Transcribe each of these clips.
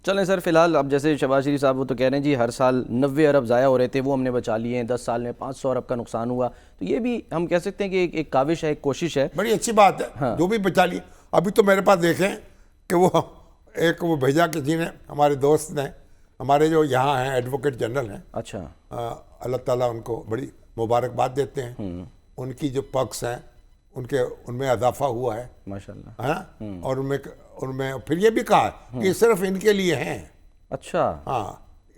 चलें सर, फिलहाल अब जैसे शहबाज शरीफ साहब वो तो कह रहे हैं जी हर साल 90 अरब ज़ाया हो रहे थे, वो हमने बचा लिए हैं, 10 साल में 500 अरब का नुकसान हुआ। तो ये भी हम कह सकते हैं कि एक काविश है, एक कोशिश है। बड़ी अच्छी बात है। हाँ। जो भी बचा लिए। अभी तो मेरे पास देखें कि वो भेजा किसी ने, हमारे दोस्त ने, हमारे जो यहाँ हैं एडवोकेट जनरल हैं, अच्छा। अल्लाह ताला उनको बड़ी मुबारकबाद देते हैं। उनकी जो पक्ष हैं उनमें इजाफा हुआ है माशाल्लाह। हाँ। और उनमें फिर ये भी कहा कि सिर्फ इनके लिए हैं। अच्छा। हाँ,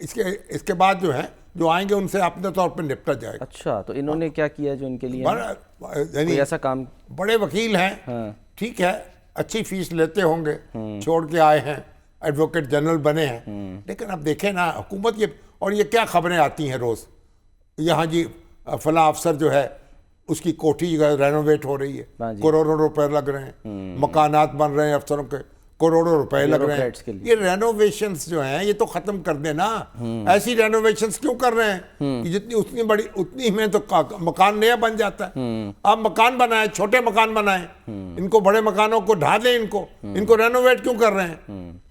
इसके बाद जो है जो आएंगे उनसे अपने तौर पर निपटा जाएगा। अच्छा, तो इन्होंने क्या किया जो इनके लिए यानी ऐसा काम? बड़े वकील हैं। हाँ। ठीक है, अच्छी फीस लेते होंगे, छोड़ के आए हैं, एडवोकेट जनरल बने हैं। लेकिन अब देखें ना हुकूमत ये क्या खबरें आती हैं रोज, यहाँ जी फला अफसर जो है उसकी कोठी रेनोवेट हो रही है, करोड़ों रुपए लग रहे हैं, मकानात बन रहे हैं अफसरों के, करोड़ों रुपए लग रहे हैं। ये रेनोवेशंस जो हैं ये तो खत्म कर देना। ऐसी रेनोवेशंस क्यों कर रहे हैं कि जितनी उतनी में तो मकान नया बन जाता है। आप मकान बनाए, छोटे मकान बनाए, इनको बड़े मकानों को ढा दें, इनको रेनोवेट क्यों कर रहे हैं?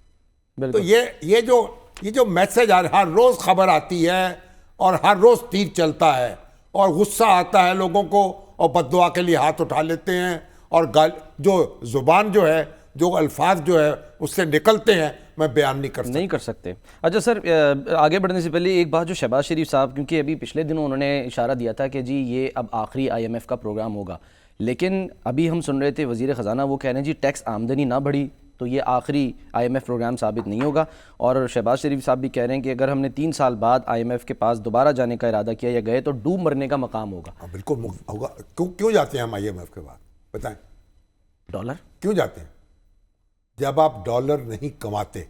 तो ये जो मैसेज हर रोज खबर आती है और हर रोज तीर चलता है और गुस्सा आता है लोगों को और बद्दुआ के लिए हाथ उठा लेते हैं और जो जुबान जो है, जो अल्फाज जो है उससे निकलते हैं, मैं बयान नहीं कर सकते। अच्छा सर, आगे बढ़ने से पहले एक बात, जो शहबाज शरीफ साहब, क्योंकि अभी पिछले दिनों उन्होंने इशारा दिया था कि जी ये अब आखिरी IMF का प्रोग्राम होगा, लेकिन अभी हम सुन रहे थे वज़ीर ख़जाना वो कह रहे हैं जी टैक्स आमदनी ना बढ़ी तो ये आखिरी IMF प्रोग्राम साबित नहीं होगा। और शहबाज शरीफ साहब भी कह रहे हैं कि अगर हमने 3 साल बाद IMF के पास दोबारा जाने का इरादा किया या गए तो डूब मरने का मकाम होगा। बिल्कुल होगा। क्यों जाते हैं हम IMF के बाद, बताएं? डॉलर क्यों जाते हैं? जब आप डॉलर नहीं कमाते,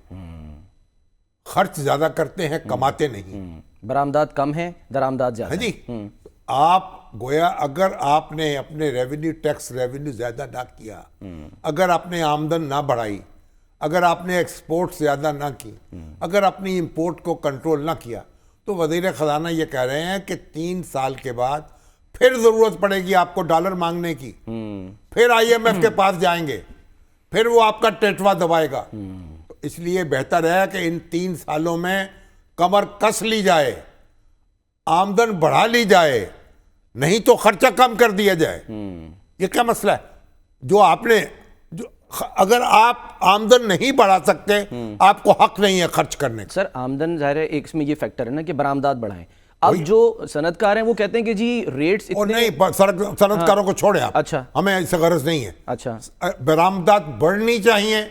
खर्च ज्यादा करते हैं, कमाते नहीं, बरामदात कम है, दरामदात ज्यादा है जी। आप गोया अगर आपने अपने टैक्स रेवेन्यू ज्यादा ना किया, अगर आपने आमदन ना बढ़ाई, अगर आपने एक्सपोर्ट ज्यादा ना की, अगर अपनी इंपोर्ट को कंट्रोल ना किया, तो वजीर खजाना ये कह रहे हैं कि 3 साल के बाद फिर जरूरत पड़ेगी आपको डॉलर मांगने की, फिर IMF के पास जाएंगे, फिर वो आपका टेटवा दबाएगा। तो इसलिए बेहतर है कि इन 3 सालों में कमर कस ली जाए, आमदन बढ़ा ली जाए, नहीं तो खर्चा कम कर दिया जाए। ये क्या मसला है? अगर आप आमदन नहीं बढ़ा सकते, आपको हक नहीं है खर्च करने का। सर आमदन जाहिर है एक इसमें ये फैक्टर है ना कि बरामदात बढ़ाएं। अब जो सनतकार हैं वो कहते हैं कि जी रेट्स इतने नहीं, सनतकारों को छोड़े आप। अच्छा, हमें इससे गरज नहीं है। अच्छा, बरामदात बढ़नी चाहिए,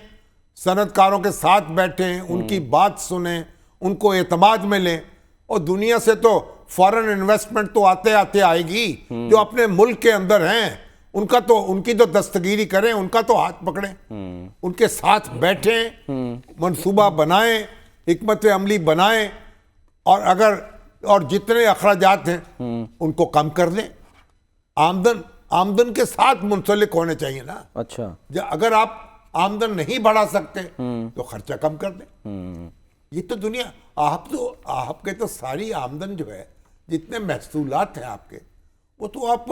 सनतकारों के साथ बैठे, उनकी बात सुने, उनको एतमाद में लें। और दुनिया से तो फॉरेन इन्वेस्टमेंट तो आते आते आएगी, जो अपने मुल्क के अंदर हैं उनकी तो दस्तगीरी करें, उनका तो हाथ पकड़ें, उनके साथ बैठें, मंसूबा बनाएं, हिकमत अमली बनाएं, और जितने अखराजात हैं उनको कम कर दें। आमदन के साथ मुंसलिक होने चाहिए ना। अच्छा, अगर आप आमदन नहीं बढ़ा सकते तो खर्चा कम कर दें। ये तो दुनिया, आपके तो सारी आमदन जो है, जितने महसूलात हैं आपके, वो तो आप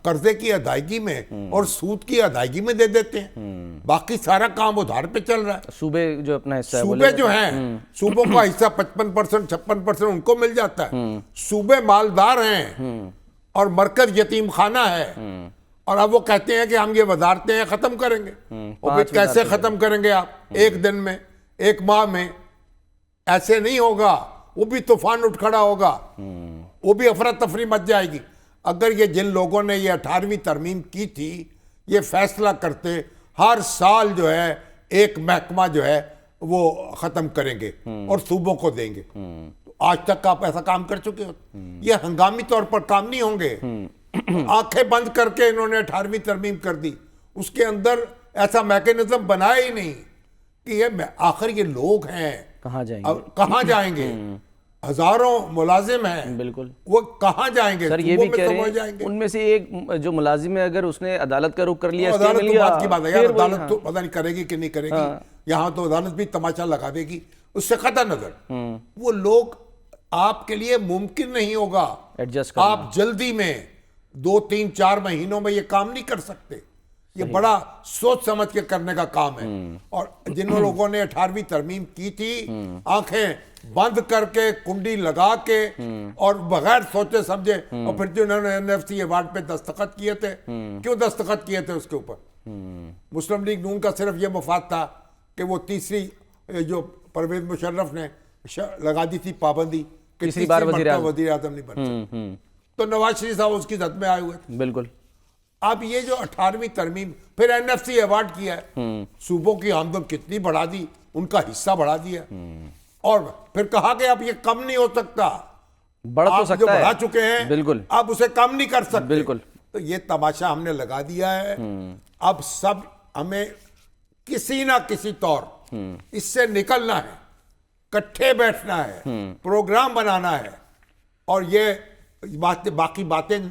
कर्जे की अदायगी में और सूद की अदायगी में दे देते हैं। बाकी सारा काम उधार पे चल रहा है। सूबे जो अपना हिस्सा है, सूबे जो हैं, सूबों का हिस्सा 55% 56% उनको मिल जाता है। सूबे मालदार हैं और मरकज यतीम खाना है। और अब वो कहते हैं कि हम ये वजारतें खत्म करेंगे। और फिर कैसे खत्म करेंगे आप? 1 दिन में, 1 माह में? ऐसे नहीं होगा। वो भी तूफान उठ खड़ा होगा, वो भी अफरा तफरी मच जाएगी। अगर ये जिन लोगों ने ये 18वीं तरमीम की थी, ये फैसला करते हर साल जो है एक महकमा जो है वो खत्म करेंगे और सूबों को देंगे, तो आज तक आप ऐसा काम कर चुके हो। ये हंगामी तौर पर काम नहीं होंगे। आंखें बंद करके इन्होंने 18वीं तरमीम कर दी, उसके अंदर ऐसा मैकेनिज्म बनाया ही नहीं कि ये आखिर ये लोग हैं कहाँ जाएंगे? हजारों मुलाजिम हैं, बिल्कुल, वो कहाँ जाएंगे? सर ये भी कह रहे हैं उनमें से एक जो मुलाजिम है, अगर उसने अदालत का रुख कर लिया, अदालत तो बात की बात है यार, अदालत तो पता नहीं करेगी कि नहीं करेगी। यहाँ तो अदालत भी तमाशा लगा देगी, उससे खता नजर। वो लोग आपके लिए मुमकिन नहीं होगा एडजस्ट करना। आप जल्दी में 2, 3, 4 महीनों में ये काम नहीं कर सकते। ये बड़ा सोच समझ के करने का काम है। और जिन लोगों ने 18वीं तरमीम की थी, आंखें बंद करके, कुंडी लगा के और बगैर सोचे समझे, और फिर जिन्होंने एनएफसी अवार्ड पे दस्तखत किए थे, क्यों दस्तखत किए थे उसके ऊपर? मुस्लिम लीग नून का सिर्फ ये मफाद था कि वो तीसरी जो परवेज मुशर्रफ ने लगा दी थी पाबंदी कि तीसरी बार वज़ीर आज़म नहीं बन सकते, तो नवाज शरीफ साहब उसकी जद में आए हुए थे। बिल्कुल। अब ये जो 18वीं तरमीम, फिर एनएफसी अवार्ड किया है, सूबों की आमदन कितनी बढ़ा दी, उनका हिस्सा बढ़ा दिया, और फिर कहा कि अब ये कम नहीं हो सकता, बढ़ तो आप सकता जो है, बढ़ा चुके हैं बिल्कुल, आप उसे कम नहीं कर सकते। बिल्कुल। तो ये तमाशा हमने लगा दिया है। अब सब हमें किसी ना किसी तौर इससे निकलना है, इकट्ठे बैठना है, प्रोग्राम बनाना है, और ये बाकी बातें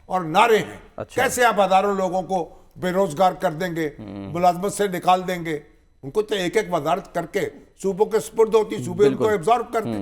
और नारे हैं। अच्छा। कैसे आप हजारों लोगों को बेरोजगार कर देंगे, मुलाजमत से निकाल देंगे? उनको तो एक एक वजारत करके सूबों के सुपुर्द होती, सूबे उनको एब्जॉर्ब करते।